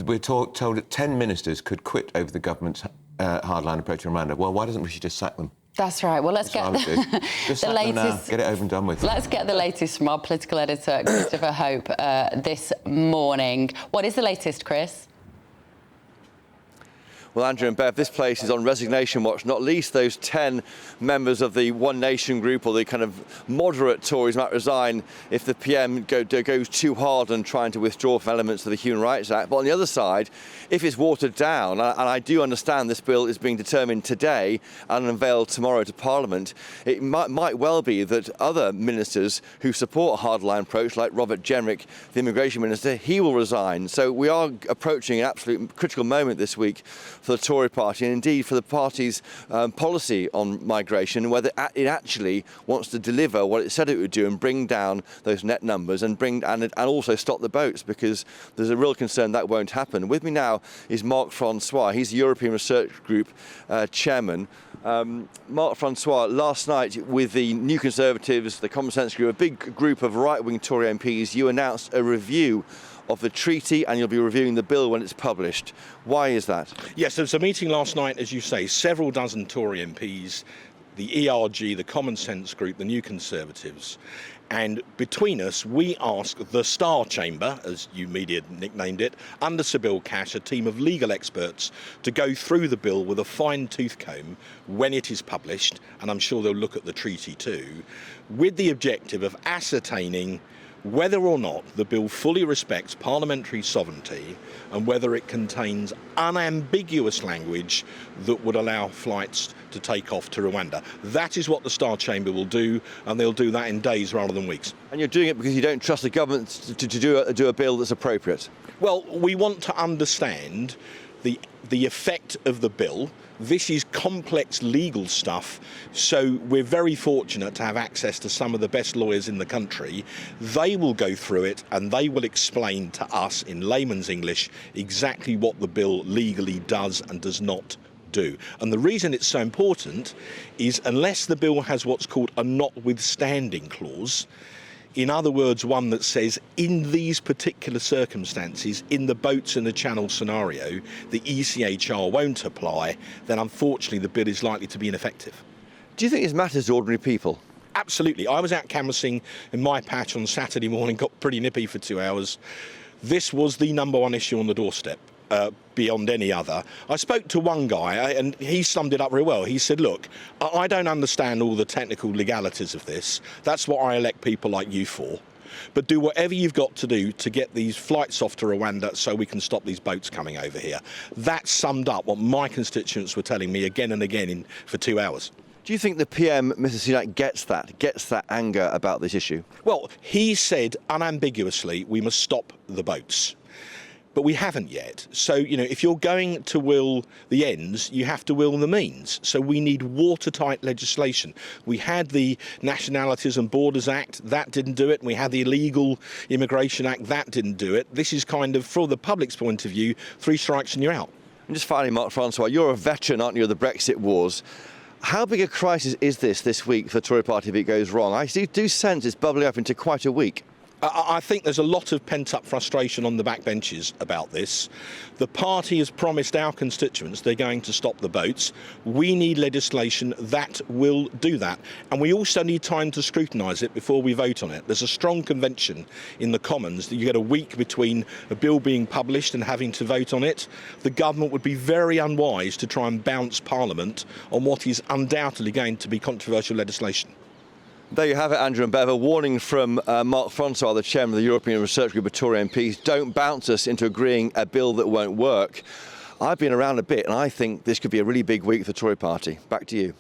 We're told that 10 ministers could quit over the government's hardline approach to Rwanda. Well, why doesn't we just sack them? That's right. Well, let's get the latest. Get it over and done with. Let's get the latest from our political editor, Christopher Hope, this morning. What is the latest, Chris? Well, Andrew and Bev, this place is on resignation watch, not least those 10 members of the One Nation group, or the kind of moderate Tories, might resign if the PM goes too hard on trying to withdraw from elements of the Human Rights Act. But on the other side, if it's watered down, and I do understand this bill is being determined today and unveiled tomorrow to Parliament, it might well be that other ministers who support a hardline approach, like Robert Jenrick, the immigration minister, he will resign. So we are approaching an absolute critical moment this week for the Tory party, and indeed for the party's policy on migration, whether it actually wants to deliver what it said it would do and bring down those net numbers and also stop the boats, because there's a real concern that won't happen. With me now is Marc Francois. He's the European Research Group chairman. Marc Francois, last night with the New Conservatives, the Common Sense Group, a big group of right-wing Tory MPs, you announced a review of the treaty, and you'll be reviewing the bill when it's published. Why is that? Yes, there was a meeting last night, as you say, several dozen Tory MPs, the ERG, the Common Sense Group, the New Conservatives, and between us, we asked the Star Chamber, as you media nicknamed it, under Sir Bill Cash, a team of legal experts, to go through the bill with a fine-tooth comb when it is published, and I'm sure they'll look at the treaty too, with the objective of ascertaining whether or not the bill fully respects parliamentary sovereignty and whether it contains unambiguous language that would allow flights to take off to Rwanda. That is what the Star Chamber will do, and they'll do that in days rather than weeks. And you're doing it because you don't trust the government to do a bill that's appropriate? Well, we want to understand the effect of the bill. This is complex legal stuff, so we're very fortunate to have access to some of the best lawyers in the country. They will go through it and they will explain to us in layman's English exactly what the bill legally does and does not do. And the reason it's so important is unless the bill has what's called a notwithstanding clause, in other words, one that says, in these particular circumstances, in the boats in the channel scenario, the ECHR won't apply, then unfortunately the bill is likely to be ineffective. Do you think this matters to ordinary people? Absolutely. I was out canvassing in my patch on Saturday morning, got pretty nippy for 2 hours. This was the number one issue on the doorstep. Beyond any other. I spoke to one guy and he summed it up very well. He said, look, I don't understand all the technical legalities of this. That's what I elect people like you for. But do whatever you've got to do to get these flights off to Rwanda so we can stop these boats coming over here. That summed up what my constituents were telling me again and again for 2 hours. Do you think the PM, Mr. Sunak, gets that anger about this issue? Well, he said unambiguously we must stop the boats. But we haven't yet. So, if you're going to will the ends, you have to will the means. So we need watertight legislation. We had the Nationalities and Borders Act, that didn't do it. We had the Illegal Immigration Act, that didn't do it. This is kind of, from the public's point of view, 3 strikes and you're out. And just finally, Marc Francois, you're a veteran, aren't you, of the Brexit wars. How big a crisis is this week for the Tory party if it goes wrong? I do sense it's bubbling up into quite a week. I think there's a lot of pent-up frustration on the backbenches about this. The party has promised our constituents they're going to stop the boats. We need legislation that will do that. And we also need time to scrutinise it before we vote on it. There's a strong convention in the Commons that you get a week between a bill being published and having to vote on it. The government would be very unwise to try and bounce Parliament on what is undoubtedly going to be controversial legislation. There you have it, Andrew and Bev. A warning from Marc Francois, the chairman of the European Research Group of Tory MPs. Don't bounce us into agreeing a bill that won't work. I've been around a bit and I think this could be a really big week for the Tory party. Back to you.